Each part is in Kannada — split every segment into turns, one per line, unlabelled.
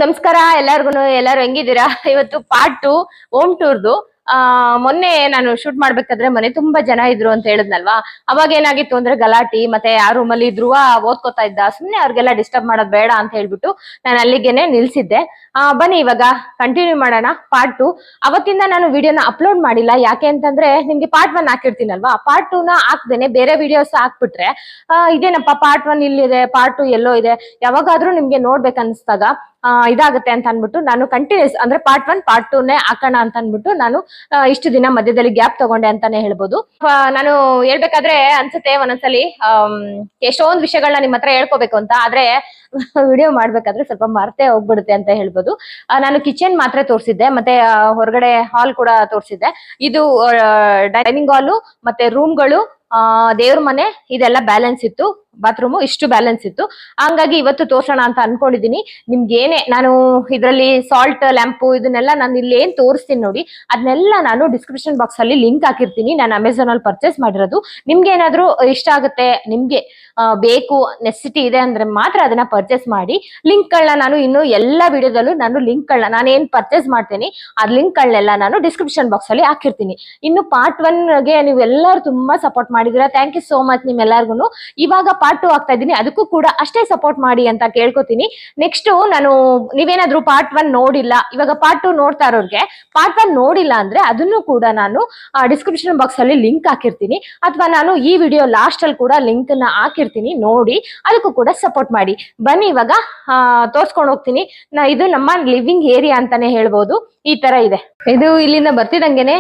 ನಮಸ್ಕಾರ ಎಲ್ಲರೂ ಹೆಂಗಿದ್ದೀರಾ? ಇವತ್ತು ಪಾರ್ಟ್ 2 ಹೋಮ್ ಟೂರ್ದು. ಮೊನ್ನೆ ನಾನು ಶೂಟ್ ಮಾಡ್ಬೇಕಾದ್ರೆ ಮನೆ ತುಂಬಾ ಜನ ಇದ್ರು ಅಂತ ಹೇಳಿದ್ನಲ್ವಾ. ಅವಾಗ ಏನಾಗಿತ್ತು ಅಂದ್ರೆ ಗಲಾಟಿ, ಮತ್ತೆ ಆ ರೂಮಲ್ಲಿ ಧ್ರುವ ಓದ್ಕೋತಾ ಇದ್ದ. ಸುಮ್ನೆ ಅವ್ರಿಗೆಲ್ಲ ಡಿಸ್ಟರ್ಬ್ ಮಾಡೋದ್ ಬೇಡ ಅಂತ ಹೇಳ್ಬಿಟ್ಟು ನಾನು ಅಲ್ಲಿಗೆನೆ ನಿಲ್ಸಿದ್ದೆ. ಬನ್ನಿ ಇವಾಗ ಕಂಟಿನ್ಯೂ ಮಾಡೋಣ ಪಾರ್ಟ್ 2. ಅವತ್ತಿಂದ ನಾನು ವಿಡಿಯೋನ ಅಪ್ಲೋಡ್ ಮಾಡಿಲ್ಲ. ಯಾಕೆ ಅಂತಂದ್ರೆ ನಿಮ್ಗೆ ಪಾರ್ಟ್ 1 ಹಾಕಿರ್ತೀನಲ್ವಾ, ಪಾರ್ಟ್ 2 ನ ಹಾಕ್ದೇನೆ ಬೇರೆ ವಿಡಿಯೋಸ್ ಹಾಕ್ಬಿಟ್ರೆ ಇದೇನಪ್ಪ ಪಾರ್ಟ್ 1 ಇಲ್ಲಿದೆ, ಪಾರ್ಟ್ 2 ಎಲ್ಲೋ ಇದೆ, ಯಾವಾಗಾದ್ರೂ ನಿಮ್ಗೆ ನೋಡ್ಬೇಕನ್ಸ್ದಾಗ ಇದಾಗುತ್ತೆ ಅಂತ ಅನ್ಬಿಟ್ಟು ನಾನು ಕಂಟಿನ್ಯೂಸ್ ಅಂದ್ರೆ ಪಾರ್ಟ್ 1 ಪಾರ್ಟ್ 2 ನೇ ಹಾಕೋಣ ಅಂತ ಅನ್ಬಿಟ್ಟು ನಾನು ಇಷ್ಟು ದಿನ ಮಧ್ಯದಲ್ಲಿ ಗ್ಯಾಪ್ ತಗೊಂಡೆ ಅಂತಾನೆ ಹೇಳ್ಬೋದು. ನಾನು ಹೇಳ್ಬೇಕಾದ್ರೆ ಅನ್ಸುತ್ತೆ ಒಂದೊಂದ್ಸಲಿ ಎಷ್ಟೊಂದು ವಿಷಯಗಳನ್ನ ನಿಮ್ ಹತ್ರ ಹೇಳ್ಕೋಬೇಕು ಅಂತ, ಆದ್ರೆ ವಿಡಿಯೋ ಮಾಡ್ಬೇಕಾದ್ರೆ ಸ್ವಲ್ಪ ಮರ್ತೇ ಹೋಗ್ಬಿಡುತ್ತೆ ಅಂತ ಹೇಳ್ಬೋದು. ನಾನು ಕಿಚನ್ ಮಾತ್ರ ತೋರಿಸಿದ್ದೆ, ಮತ್ತೆ ಹೊರಗಡೆ ಹಾಲ್ ಕೂಡ ತೋರಿಸಿದ್ದೆ. ಇದು ಡೈನಿಂಗ್ ಹಾಲು ಮತ್ತೆ ರೂಮ್ಗಳು, ದೇವ್ರ ಮನೆ ಇದೆಲ್ಲ ಬ್ಯಾಲೆನ್ಸ್ ಇತ್ತು, ಬಾತ್ರೂಮು ಇಷ್ಟು ಬ್ಯಾಲೆನ್ಸ್ ಇತ್ತು. ಹಂಗಾಗಿ ಇವತ್ತು ತೋರ್ಸೋಣ ಅಂತ ಅನ್ಕೊಂಡಿದೀನಿ. ನಿಮ್ಗೇನೆ ನಾನು ಇದ್ರಲ್ಲಿ ಸಾಲ್ಟ್ ಲ್ಯಾಂಪು ಇದನ್ನೆಲ್ಲ ನಾನು ಇಲ್ಲಿ ಏನ್ ತೋರಿಸ್ತೀನಿ ನೋಡಿ, ಅದನ್ನೆಲ್ಲ ನಾನು ಡಿಸ್ಕ್ರಿಪ್ಷನ್ ಬಾಕ್ಸ್ ಅಲ್ಲಿ ಲಿಂಕ್ ಹಾಕಿರ್ತೀನಿ. ನಾನು ಅಮೆಝಾನ್ ಅಲ್ಲಿ ಪರ್ಚೇಸ್ ಮಾಡಿರೋದು. ನಿಮ್ಗೆ ಏನಾದ್ರೂ ಇಷ್ಟ ಆಗುತ್ತೆ, ನಿಮ್ಗೆ ಬೇಕು ನೆಸೆಸಿಟಿ ಇದೆ ಅಂದ್ರೆ ಮಾತ್ರ ಅದನ್ನ ಪರ್ಚೇಸ್ ಮಾಡಿ. ಲಿಂಕ್ ಗಳನ್ನ ನಾನು ಇನ್ನು ಎಲ್ಲಾ ವಿಡಿಯೋದಲ್ಲೂ ನಾನು ಲಿಂಕ್ ಗಳನ್ನ ನಾನು ಏನ್ ಪರ್ಚೇಸ್ ಮಾಡ್ತೀನಿ ಆ ಲಿಂಕ್ ಗಳನ್ನೆಲ್ಲ ನಾನು ಡಿಸ್ಕ್ರಿಪ್ಷನ್ ಬಾಕ್ಸ್ ಅಲ್ಲಿ ಹಾಕಿರ್ತೀನಿ. ಇನ್ನು ಪಾರ್ಟ್ 1 ಗೆ ನೀವು ಎಲ್ಲರೂ ತುಂಬಾ ಸಪೋರ್ಟ್ ಮಾಡಿದಿರಾ, ಥ್ಯಾಂಕ್ ಯು ಸೋ ಮಚ್ ನಿಮ್ಮೆಲ್ಲರಿಗೂ. ಇವಾಗ ಪಾರ್ಟ್ 2 ಆಗ್ತಾ ಇದೀನಿ, ಅದಕ್ಕೂ ಕೂಡ ಅಷ್ಟೇ ಸಪೋರ್ಟ್ ಮಾಡಿ ಅಂತ ಕೇಳ್ಕೊತೀನಿ. ನೆಕ್ಸ್ಟ್ ನಾನು ನೀವೇನಾದ್ರೂ ಪಾರ್ಟ್ 1 ನೋಡಿಲ್ಲ, ಇವಾಗ ಪಾರ್ಟ್ 2 ನೋಡ್ತಾ ಇರೋರ್ಗೆ ಪಾರ್ಟ್ 1 ನೋಡಿಲ್ಲ ಅಂದ್ರೆ ಅದನ್ನು ಕೂಡ ನಾನು ಡಿಸ್ಕ್ರಿಪ್ಷನ್ ಬಾಕ್ಸ್ ಅಲ್ಲಿ ಲಿಂಕ್ ಹಾಕಿರ್ತೀನಿ, ಅಥವಾ ನಾನು ಈ ವಿಡಿಯೋ ಲಾಸ್ಟ್ ಅಲ್ಲಿ ಕೂಡ ಲಿಂಕ್ ನ ಹಾಕಿರ್ತೀನಿ, ನೋಡಿ ಅದಕ್ಕೂ ಕೂಡ ಸಪೋರ್ಟ್ ಮಾಡಿ. ಬನ್ನಿ ಇವಾಗ ತೋರ್ಸ್ಕೊಂಡು ಹೋಗ್ತೀನಿ. ಇದು ನಮ್ಮ ಲಿವಿಂಗ್ ಏರಿಯಾ ಅಂತಾನೆ ಹೇಳ್ಬೋದು. ಈ ತರ ಇದೆ. ಇದು ಇಲ್ಲಿಂದ ಬರ್ತಿದಂಗೆನೆ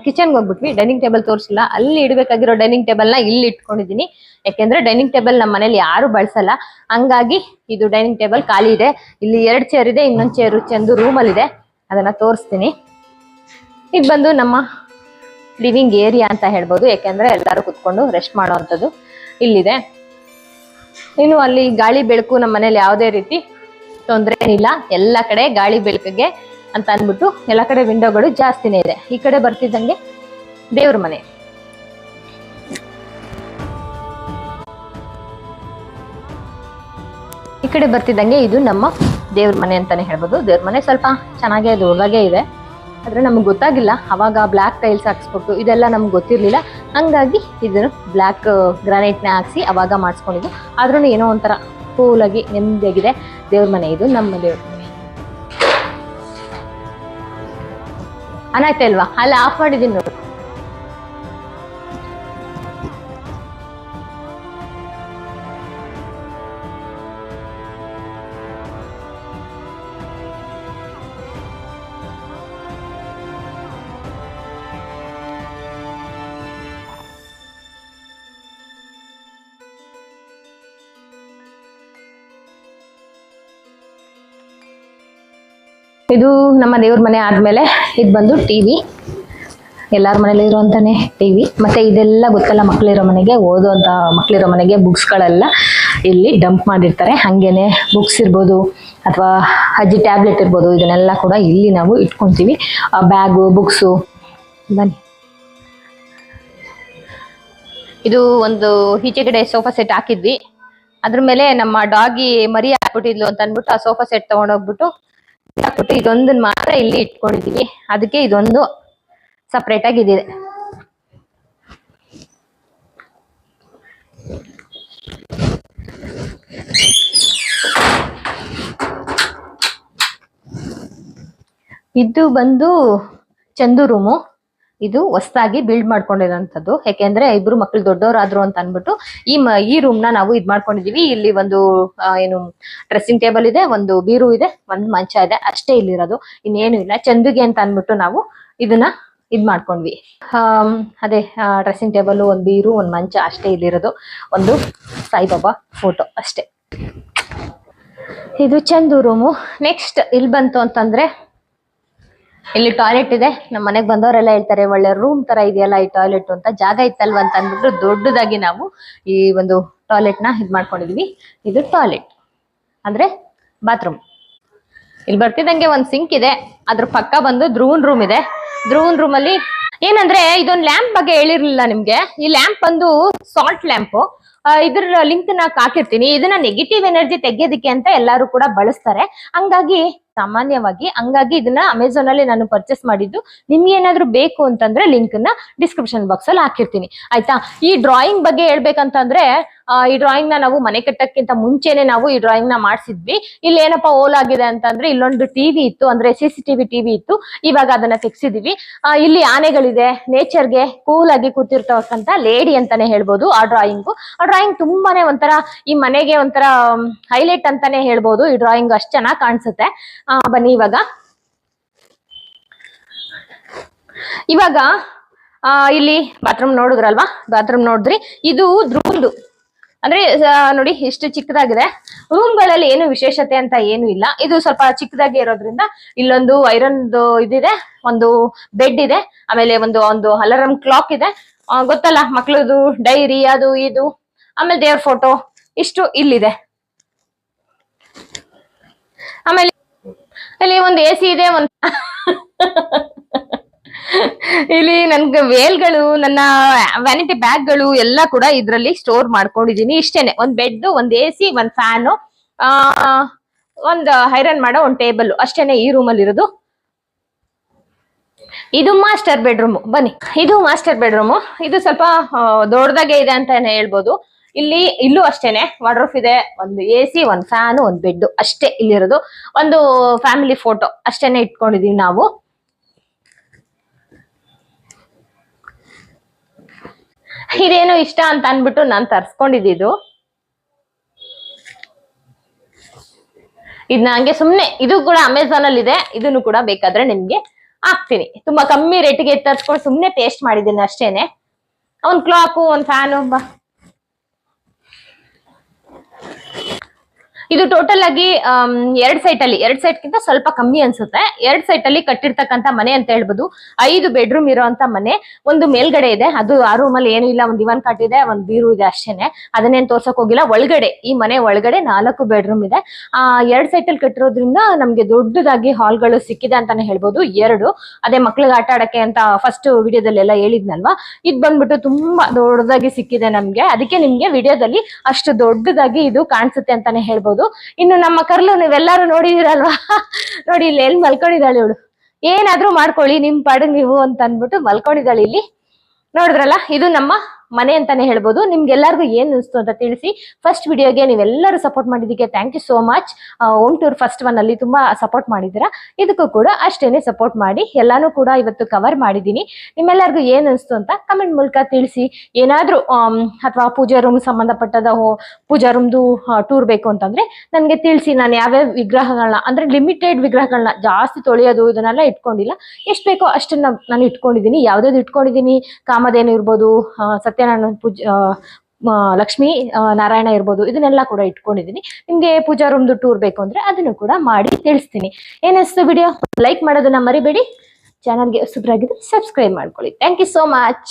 ಕಿಚನ್ಗೆ ಹೋಗ್ಬಿಟ್ವಿ. ಡೈನಿಂಗ್ ಟೇಬಲ್ ತೋರಿಸಿಲ್ಲ, ಅಲ್ಲಿ ಇಡಬೇಕಾಗಿರೋ ಡೈನಿಂಗ್ ಟೇಬಲ್ ನ ಇಲ್ಲಿ ಇಟ್ಕೊಂಡಿದೀನಿ. ಯಾಕೆಂದ್ರೆ ಡೈನಿಂಗ್ ಟೇಬಲ್ ನಮ್ಮ ಮನೇಲಿ ಯಾರು ಬಳಸಲ್ಲ, ಹಂಗಾಗಿ ಇದು ಡೈನಿಂಗ್ ಟೇಬಲ್ ಖಾಲಿ ಇದೆ. ಇಲ್ಲಿ 2 ಚೇರ್ ಇದೆ, ಇನ್ನೊಂದು ಚೇರು ಚಂದು ರೂಮ್ ಅಲ್ಲಿ ಇದೆ, ಅದನ್ನ ತೋರಿಸ್ತೀನಿ. ಇದು ಬಂದು ನಮ್ಮ ಲಿವಿಂಗ್ ಏರಿಯಾ ಅಂತ ಹೇಳ್ಬೋದು, ಯಾಕೆಂದ್ರೆ ಎಲ್ಲರೂ ಕುತ್ಕೊಂಡು ರೆಸ್ಟ್ ಮಾಡುವಂಥದ್ದು ಇಲ್ಲಿದೆ. ಇನ್ನು ಅಲ್ಲಿ ಗಾಳಿ ಬೆಳಕು ನಮ್ಮ ಮನೇಲಿ ಯಾವುದೇ ರೀತಿ ತೊಂದರೆ ಏನಿಲ್ಲ. ಎಲ್ಲ ಕಡೆ ಗಾಳಿ ಬೆಳಕಿಗೆ ಅಂತ ಅಂದ್ಬಿಟ್ಟು ಎಲ್ಲ ಕಡೆ ವಿಂಡೋಗಳು ಜಾಸ್ತಿನೇ ಇದೆ. ಈ ಕಡೆ ಬರ್ತಿದ್ದಂಗೆ ದೇವ್ರ ಮನೆ, ಈ ಕಡೆ ಬರ್ತಿದ್ದಂಗೆ ಇದು ನಮ್ಮ ದೇವ್ರ ಮನೆ ಅಂತಾನೆ ಹೇಳ್ಬೋದು. ದೇವ್ರ ಮನೆ ಸ್ವಲ್ಪ ಚೆನ್ನಾಗೇ ದೊಡ್ಡದಾಗೆ ಇದೆ, ಆದ್ರೆ ನಮ್ಗೆ ಗೊತ್ತಾಗಿಲ್ಲ. ಅವಾಗ ಬ್ಲ್ಯಾಕ್ ಟೈಲ್ಸ್ ಹಾಕ್ಸ್ಬೇಕು, ಇದೆಲ್ಲ ನಮ್ಗೆ ಗೊತ್ತಿರ್ಲಿಲ್ಲ. ಹಂಗಾಗಿ ಇದನ್ನು ಬ್ಲ್ಯಾಕ್ ಗ್ರಾನೈಟ್ನ ಹಾಕ್ಸಿ ಅವಾಗ ಮಾಡಿಸ್ಕೊಂಡಿದ್ದು. ಆದ್ರೂ ಏನೋ ಒಂಥರ ಕೂಲಾಗಿ ನೆಮ್ಮದಿಯಾಗಿದೆ ದೇವ್ರ ಮನೆ. ಇದು ನಮ್ಮ ದೇವ್ರ ಮನೆ. ಅನಾಯ್ತಾ ಇಲ್ವಾ? ಅಲ್ಲಿ ಆಫ್ ಮಾಡಿದೀನಿ ನೋಡಿ. ಇದು ನಮ್ಮ ದೇವ್ರ ಮನೆ ಆದ್ಮೇಲೆ ಇದು ಬಂದು ಟಿವಿ, ಎಲ್ಲಾರ ಮನೇಲಿ ಇರುವಂತಾನೆ ಟಿವಿ. ಮತ್ತೆ ಇದೆಲ್ಲ ಗೊತ್ತಲ್ಲ, ಮಕ್ಳಿರೋ ಮನೆಗೆ, ಓದುವಂತ ಮಕ್ಳಿರೋ ಮನೆಗೆ ಬುಕ್ಸ್ಗಳೆಲ್ಲ ಇಲ್ಲಿ ಡಂಪ್ ಮಾಡಿರ್ತಾರೆ. ಹಂಗೇನೆ ಬುಕ್ಸ್ ಇರ್ಬೋದು ಅಥವಾ ಅಜ್ಜಿ ಟ್ಯಾಬ್ಲೆಟ್ ಇರ್ಬೋದು, ಇದನ್ನೆಲ್ಲ ಕೂಡ ಇಲ್ಲಿ ನಾವು ಇಟ್ಕೊಂತೀವಿ. Bag, books. ಬನ್ನಿ, ಇದು ಒಂದು ಈಚೆಗಡೆ ಸೋಫಾ ಸೆಟ್ ಹಾಕಿದ್ವಿ. ಅದ್ರ ಮೇಲೆ ನಮ್ಮ ಡಾಗಿ ಮರಿ ಹಾಕ್ಬಿಟ್ಟಿದ್ಲು ಅಂತ ಅಂದ್ಬಿಟ್ಟು ಆ ಸೋಫಾ ಸೆಟ್ ತಗೊಂಡೋಗ್ಬಿಟ್ಟು ಹಾಕ್ಬಿಟ್ಟು ಇದೊಂದನ್ನ ಮಾತ್ರ ಇಲ್ಲಿ ಇಟ್ಕೊಂಡಿದೀವಿ. ಅದಕ್ಕೆ ಇದೊಂದು ಸಪ್ರೇಟ್ ಆಗಿ ಇದೆ. ಇದು ಬಂದು ಚಂದು ರೂಮು. ಇದು ಹೊಸದಾಗಿ ಬಿಲ್ಡ್ ಮಾಡ್ಕೊಂಡಿರೋಂಥದ್ದು, ಯಾಕೆಂದ್ರೆ ಇಬ್ರು ಮಕ್ಳು ದೊಡ್ಡವರಾದ್ರು ಅಂತ ಅನ್ಬಿಟ್ಟು ಈ ರೂಮ್ ನ ನಾವು ಇದ್ ಮಾಡ್ಕೊಂಡಿದೀವಿ. ಇಲ್ಲಿ ಒಂದು ಏನು ಡ್ರೆಸ್ಸಿಂಗ್ ಟೇಬಲ್ ಇದೆ, ಒಂದು ಬೀರು ಇದೆ, ಒಂದು ಮಂಚ ಇದೆ, ಅಷ್ಟೇ ಇಲ್ಲಿರೋದು, ಇನ್ನೇನು ಇಲ್ಲ. ಚಂದುಗೆ ಅಂತ ಅನ್ಬಿಟ್ಟು ನಾವು ಇದನ್ನ ಇದ್ ಮಾಡ್ಕೊಂಡ್ವಿ. ಅದೇ ಡ್ರೆಸ್ಸಿಂಗ್ ಟೇಬಲ್, ಒಂದು ಬೀರು, ಒಂದು ಮಂಚ ಅಷ್ಟೇ ಇಲ್ಲಿರೋದು. ಒಂದು ಸಾಯಿಬಾಬಾ ಫೋಟೋ ಅಷ್ಟೇ. ಇದು ಚಂದು ರೂಮು. ನೆಕ್ಸ್ಟ್ ಇಲ್ಲಿ ಬಂತು ಅಂತಂದ್ರೆ ಇಲ್ಲಿ ಟಾಯ್ಲೆಟ್ ಇದೆ. ನಮ್ಮ ಮನೆಗೆ ಬಂದವರೆಲ್ಲ ಹೇಳ್ತಾರೆ ಒಳ್ಳೆ ರೂಮ್ ತರ ಇದೆಯಲ್ಲ ಈ ಟಾಯ್ಲೆಟ್ ಅಂತ. ಜಾಗ ಇತ್ತಲ್ವ ಅಂತ ಅಂದ್ಬಿಟ್ಟು ದೊಡ್ಡದಾಗಿ ನಾವು ಈ ಒಂದು ಟಾಯ್ಲೆಟ್ ನ ಇದ್ ಮಾಡ್ಕೊಂಡಿದೀವಿ. ಇದು ಟಾಯ್ಲೆಟ್ ಅಂದ್ರೆ ಬಾತ್ರೂಮ್. ಇಲ್ಲಿ ಬರ್ತಿದ್ದಂಗೆ ಒಂದ್ ಸಿಂಕ್ ಇದೆ, ಅದ್ರ ಪಕ್ಕ ಬಂದು ಧ್ರುವನ್ ರೂಮ್ ಇದೆ. ಧ್ರುವನ್ ರೂಮ್ ಅಲ್ಲಿ ಏನಂದ್ರೆ ಇದೊಂದು ಲ್ಯಾಂಪ್ ಬಗ್ಗೆ ಹೇಳಿರ್ಲಿಲ್ಲ ನಿಮ್ಗೆ. ಈ ಲ್ಯಾಂಪ್ ಬಂದು ಸಾಲ್ಟ್ ಲ್ಯಾಂಪ್. ಇದ್ರ ಲಿಂಕ್ ನ ಹಾಕಿರ್ತೀನಿ. ಇದನ್ನ ನೆಗೆಟಿವ್ ಎನರ್ಜಿ ತೆಗೆಯೋದಕ್ಕೆ ಅಂತ ಎಲ್ಲರೂ ಕೂಡ ಬಳಸ್ತಾರೆ. ಹಂಗಾಗಿ ಇದನ್ನ ಅಮೆಝಾನ್ ಅಲ್ಲಿ ನಾನು ಪರ್ಚೇಸ್ ಮಾಡಿದ್ದು. ನಿಮ್ಗೆ ಏನಾದ್ರು ಬೇಕು ಅಂತಂದ್ರೆ ಲಿಂಕ್ ನ ಡಿಸ್ಕ್ರಿಪ್ಷನ್ ಬಾಕ್ಸ್ ಅಲ್ಲಿ ಹಾಕಿರ್ತೀನಿ, ಆಯ್ತಾ. ಈ ಡ್ರಾಯಿಂಗ್ ಬಗ್ಗೆ ಹೇಳ್ಬೇಕಂತಂದ್ರೆ ಈ ಡ್ರಾಯಿಂಗ್ ನ ನಾವು ಮನೆ ಕಟ್ಟಕ್ಕಿಂತ ಮುಂಚೆನೆ ನಾವು ಈ ಡ್ರಾಯಿಂಗ್ ನ ಮಾಡ್ಸಿದ್ವಿ. ಇಲ್ಲಿ ಏನಪ್ಪಾ ಓಲ್ ಆಗಿದೆ ಅಂತಂದ್ರೆ ಇಲ್ಲೊಂದು ಟಿವಿ ಇತ್ತು, ಅಂದ್ರೆ CCTV ಟಿವಿ ಇತ್ತು. ಇವಾಗ ಅದನ್ನ ತೆಗ್ಸಿದೀವಿ. ಇಲ್ಲಿ ಆನೆಗಳಿದೆ, ನೇಚರ್ಗೆ ಕೂಲ್ ಆಗಿ ಕೂತಿರ್ತಕ್ಕಂತ ಲೇಡಿ ಅಂತಾನೆ ಹೇಳ್ಬೋದು ಆ ಡ್ರಾಯಿಂಗ್ ತುಂಬಾನೇ ಒಂಥರ ಈ ಮನೆಗೆ ಒಂಥರ ಹೈಲೈಟ್ ಅಂತಾನೆ ಹೇಳ್ಬೋದು. ಈ ಡ್ರಾಯಿಂಗ್ ಅಷ್ಟ್ ಚೆನ್ನಾಗಿ ಕಾಣಿಸುತ್ತೆ. ಬನ್ನಿ ಇವಾಗ ಇಲ್ಲಿ ಬಾತ್ರೂಮ್ ನೋಡಿದ್ರಲ್ವಾ, ಬಾತ್ರೂಮ್ ನೋಡಿದ್ರಿ. ಇದು ಧ್ರುವಂದು, ಅಂದ್ರೆ ನೋಡಿ ಎಷ್ಟು ಚಿಕ್ಕದಾಗಿದೆ. ರೂಮ್ ಗಳಲ್ಲಿ ಏನು ವಿಶೇಷತೆ ಅಂತ ಏನು ಇಲ್ಲ. ಇದು ಸ್ವಲ್ಪ ಚಿಕ್ಕದಾಗಿ ಇರೋದ್ರಿಂದ ಇಲ್ಲೊಂದು ಐರನ್ ಇದಿದೆ, ಒಂದು ಬೆಡ್ ಇದೆ, ಆಮೇಲೆ ಒಂದು ಅಲಾರಂ ಕ್ಲಾಕ್ ಇದೆ, ಗೊತ್ತಲ್ಲ ಮಕ್ಳದು ಡೈರಿ ಅದು ಇದು, ಆಮೇಲೆ ದೇವ್ರ ಫೋಟೋ, ಇಷ್ಟು ಇಲ್ಲಿದೆ. ಆಮೇಲೆ ಇಲ್ಲಿ ಒಂದು AC ಇದೆ, ಇಲ್ಲಿ ನನ್ಗೆ ವೇಲ್ಗಳು, ನನ್ನ ವ್ಯಾನಿಟಿ ಬ್ಯಾಗ್ಗಳು ಎಲ್ಲ ಕೂಡ ಇದ್ರಲ್ಲಿ ಸ್ಟೋರ್ ಮಾಡ್ಕೊಂಡಿದೀನಿ. ಇಷ್ಟೇನೆ, ಒಂದ್ ಬೆಡ್, ಒಂದ್ AC, ಒಂದ್ ಫ್ಯಾನು, ಒಂದ್ ಐರನ್ ಮಾಡೋ ಒಂದ್ ಟೇಬಲ್, ಅಷ್ಟೇನೆ ಈ ರೂಮಲ್ಲಿ ಇರೋದು. ಇದು ಮಾಸ್ಟರ್ ಬೆಡ್ರೂಮ್. ಬನ್ನಿ, ಇದು ಮಾಸ್ಟರ್ ಬೆಡ್ರೂಮ್. ಇದು ಸ್ವಲ್ಪ ದೊಡ್ಡದಾಗೆ ಇದೆ ಅಂತಾನೆ ಹೇಳ್ಬೋದು. ಇಲ್ಲೂ ಅಷ್ಟೇನೆ ವಾರ್ಡ್ರೋಬ್ ಇದೆ, ಒಂದು AC, ಒಂದ್ ಫ್ಯಾನ್, ಒಂದ್ ಬೆಡ್, ಅಷ್ಟೇ ಇಲ್ಲಿರೋದು. ಒಂದು ಫ್ಯಾಮಿಲಿ ಫೋಟೋ ಅಷ್ಟೇನೆ ಇಟ್ಕೊಂಡಿದೀವಿ ನಾವು. ಇದೇನು ಇಷ್ಟ ಅಂತ ಅನ್ಬಿಟ್ಟು ನಾನ್ ತರ್ಸ್ಕೊಂಡಿದ್ದು. ಇದನ್ನ ಹಂಗೆ ಸುಮ್ನೆ, ಇದು ಕೂಡ ಅಮೆಝಾನ್ ಅಲ್ಲಿ ಇದೆ. ಇದನ್ನು ಕೂಡ ಬೇಕಾದ್ರೆ ನಿಮ್ಗೆ ಹಾಕ್ತೀನಿ. ತುಂಬಾ ಕಮ್ಮಿ ರೇಟ್ಗೆ ತರ್ಸ್ಕೊಂಡು ಸುಮ್ನೆ ಟೇಸ್ಟ್ ಮಾಡಿದ್ದೀನಿ ಅಷ್ಟೇನೆ. ಒಂದ್ ಕ್ಲಾಕು, ಒಂದ್ ಫ್ಯಾನು. ಇದು ಟೋಟಲ್ ಆಗಿ 2 ಸೈಟ್ ಗಿಂತ ಸ್ವಲ್ಪ ಕಮ್ಮಿ ಅನ್ಸುತ್ತೆ. 2 ಸೈಟ್ ಅಲ್ಲಿ ಕಟ್ಟಿರ್ತಕ್ಕಂತ ಮನೆ ಅಂತ ಹೇಳ್ಬೋದು. 5 ಬೆಡ್ರೂಮ್ ಇರೋಂತ ಮನೆ. ಒಂದು ಮೇಲ್ಗಡೆ ಇದೆ, ಅದು ಆ ರೂಮ್ ಅಲ್ಲಿ ಏನು ಇಲ್ಲ, ಒಂದ್ ದಿವಾನ್ ಕಾಟ್ ಇದೆ, ಒಂದ್ ಬೀರು ಇದೆ, ಅಷ್ಟೇನೆ. ಅದನ್ನೇನ್ ತೋರ್ಸಕ್ ಹೋಗಿಲ್ಲ. ಒಳಗಡೆ, ಈ ಮನೆ ಒಳಗಡೆ 4 ಬೆಡ್ರೂಮ್ ಇದೆ. 2 ಸೈಟ್ ಅಲ್ಲಿ ಕಟ್ಟಿರೋದ್ರಿಂದ ನಮ್ಗೆ ದೊಡ್ಡದಾಗಿ ಹಾಲ್ಗಳು ಸಿಕ್ಕಿದೆ ಅಂತಾನೆ ಹೇಳ್ಬೋದು. 2 ಅದೇ ಮಕ್ಳಿಗೆ ಆಟ ಆಡಕ್ಕೆ ಅಂತ ಫಸ್ಟ್ ವಿಡಿಯೋದಲ್ಲಿ ಎಲ್ಲ ಹೇಳಿದ್ನಲ್ವಾ, ಇದ್ ಬಂದ್ಬಿಟ್ಟು ತುಂಬಾ ದೊಡ್ಡದಾಗಿ ಸಿಕ್ಕಿದೆ ನಮ್ಗೆ. ಅದಕ್ಕೆ ನಿಮ್ಗೆ ವಿಡಿಯೋದಲ್ಲಿ ಅಷ್ಟು ದೊಡ್ಡದಾಗಿ ಇದು ಕಾಣಿಸುತ್ತೆ ಅಂತಾನೆ ಹೇಳ್ಬೋದು. ಇನ್ನು ನಮ್ಮ ಕರ್ಲು ನೀವೆಲ್ಲಾರು ನೋಡಿದಿರಲ್ವಾ, ನೋಡಿ ಇಲ್ಲಿ ಎಲ್ಲಿ ಮಲ್ಕೊಂಡಿದ್ದಾಳೆ ಇವಳು. ಏನಾದ್ರೂ ಮಾಡ್ಕೊಳ್ಳಿ ನಿಮ್ ಪಾಡಿಗೆ ನೀವು ಅಂತ ಅನ್ಬಿಟ್ಟು ಮಲ್ಕೊಂಡಿದ್ದಾಳೆ ಇಲ್ಲಿ. ನೋಡಿದ್ರಲ್ಲ, ಇದು ನಮ್ಮ ಮನೆ ಅಂತಾನೆ ಹೇಳ್ಬೋದು. ನಿಮ್ಗೆಲ್ಲರಿಗೂ ಏನ್ ಅನಿಸ್ತು ಅಂತ ತಿಳಿಸಿ. ಫಸ್ಟ್ ವಿಡಿಯೋಗೆ ನೀವೆಲ್ಲರೂ ಸಪೋರ್ಟ್ ಮಾಡಿದ್ದಕ್ಕೆ thank you so much. Home tour first one ಅಲ್ಲಿ ತುಂಬಾ ಸಪೋರ್ಟ್ ಮಾಡಿದ್ದೀರಾ. ಇದಕ್ಕೂ ಕೂಡ ಅಷ್ಟೇನೆ ಸಪೋರ್ಟ್ ಮಾಡಿ. ಎಲ್ಲಾನು ಕೂಡ ಇವತ್ತು ಕವರ್ ಮಾಡಿದೀನಿ. ನಿಮ್ಮೆಲ್ಲರಿಗೂ ಏನ್ ಅನಿಸ್ತು ಅಂತ ಕಮೆಂಟ್ ಮೂಲಕ ತಿಳಿಸಿ. ಏನಾದ್ರೂ ಅಥವಾ ಪೂಜಾ ರೂಮ್ ಸಂಬಂಧಪಟ್ಟದ ಪೂಜಾ ರೂಮ್ದು ಟೂರ್ ಬೇಕು ಅಂತಂದ್ರೆ ನನ್ಗೆ ತಿಳಿಸಿ. ನಾನು ಯಾವ್ಯಾವ ವಿಗ್ರಹಗಳನ್ನ, ಅಂದ್ರೆ ಲಿಮಿಟೆಡ್ ವಿಗ್ರಹಗಳನ್ನ, ಜಾಸ್ತಿ ತೊಳೆಯೋದು ಇದನ್ನೆಲ್ಲ ಇಟ್ಕೊಂಡಿಲ್ಲ. ಎಷ್ಟು ಬೇಕೋ ಅಷ್ಟನ್ನ ನಾನು ಇಟ್ಕೊಂಡಿದ್ದೀನಿ. ಯಾವ್ದಾವ್ದು ಇಟ್ಕೊಂಡಿದ್ದೀನಿ, ಕಾಮಧೇನು ಇರ್ಬೋದು, ಸತ್ಯನಾರಾಯಣ ಲಕ್ಷ್ಮೀ ನಾರಾಯಣ ಇರ್ಬೋದು, ಇದನ್ನೆಲ್ಲ ಕೂಡ ಇಟ್ಕೊಂಡಿದ್ದೀನಿ. ನಿಮ್ಗೆ ಪೂಜಾ ರೂಮ್ದು ಟೂರ್ ಬೇಕು ಅಂದ್ರೆ ಅದನ್ನು ಕೂಡ ಮಾಡಿ ತಿಳಿಸ್ತೀನಿ. ಏನಿಸ್ತು ವಿಡಿಯೋ, ಲೈಕ್ ಮಾಡೋದನ್ನ ಮರಿಬೇಡಿ. ಚಾನಲ್ಗೆ ಹೊಸಬ್ರಾಗಿದ್ರೆ ಸಬ್ಸ್ಕ್ರೈಬ್ ಮಾಡ್ಕೊಳ್ಳಿ. Thank you so much.